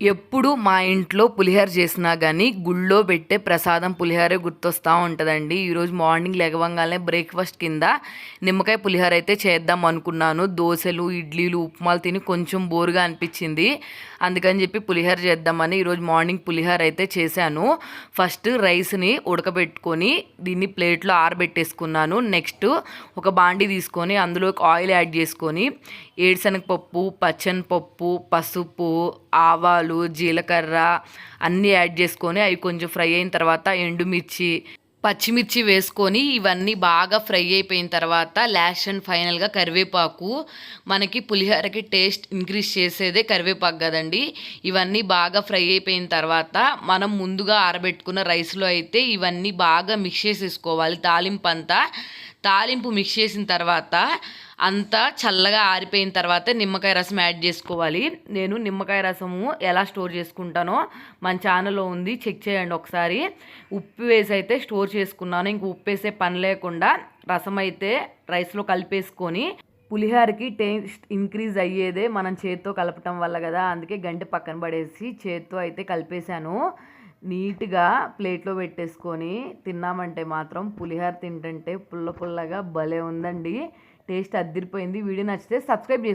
ఎప్పుడు మా ఇంట్లో పులిహోర చేసినా గానీ, గుళ్ళో పెట్టే ప్రసాదం పులిహోరే గుర్తొస్తా ఉంటదండి. ఈరోజు మార్నింగ్ లెగవంగాల్నే బ్రేక్‌ఫాస్ట్ కింద నిమ్మకాయ పులిహోర అయితే చేద్దాం అనుకున్నాను. దోసలు, ఇడ్లీలు, ఉప్మాలు తిని కొంచెం బోరుగా అనిపిచ్చింది. అందుకని చెప్పి పులిహోర చేద్దామని ఈరోజు మార్నింగ్ పులిహోర అయితే చేశాను. ఫస్ట్ రైస్‌ని ఉడకబెట్టుకొని దీన్ని ప్లేట్‌లో ఆరబెట్టేసుకున్నాను. నెక్స్ట్ ఒక బాండీ తీసుకొని అందులోకి ఆయిల్ యాడ్ చేసుకొని, ఏరుశనగపప్పు, పచ్చెనపప్పు, పసుపు, ఆవాలు, జీలకర్ర అన్నీ యాడ్ చేసుకొని అవి కొంచెం ఫ్రై అయిన తర్వాత ఎండుమిర్చి, పచ్చిమిర్చి వేసుకొని ఇవన్నీ బాగా ఫ్రై అయిపోయిన తర్వాత లాస్ట్ అండ్ ఫైనల్‌గా కరివేపాకు. మనకి పులిహోరకి టేస్ట్ ఇంక్రీజ్ చేసేదే కరివేపాకు కదండీ! ఇవన్నీ బాగా ఫ్రై అయిపోయిన తర్వాత మనం ముందుగా ఆరబెట్టుకున్న రైస్‌లో అయితే ఇవన్నీ బాగా మిక్స్ చేసేసుకోవాలి తాలింపంతా. తాలింపు మిక్స్ చేసిన తర్వాత అంతా చల్లగా ఆరిపోయిన తర్వాత నిమ్మకాయ రసం యాడ్ చేసుకోవాలి. నేను నిమ్మకాయ రసము ఎలా స్టోర్ చేసుకుంటానో మన ఛానల్లో ఉంది, చెక్ చేయండి ఒకసారి. ఉప్పు వేసి అయితే స్టోర్ చేసుకున్నాను. ఇంక ఉప్పు వేసే పని లేకుండా రసం అయితే రైస్లో కలిపేసుకొని, పులిహోరకి టేస్ట్ ఇంక్రీజ్ అయ్యేదే మనం చేత్తో కలపటం వల్ల కదా, అందుకే గంటె పక్కన పడేసి చేత్తో అయితే కలిపేశాను. నీట్గా ప్లేట్లో పెట్టేసుకొని తిన్నామంటే మాత్రం పులిహోర తింటుంటే పుల్ల పుల్లగా భలే ఉందండి. టేస్ట్ అద్దిరిపోయింది. వీడియో నచ్చితే సబ్స్క్రైబ్ చేసుకోండి.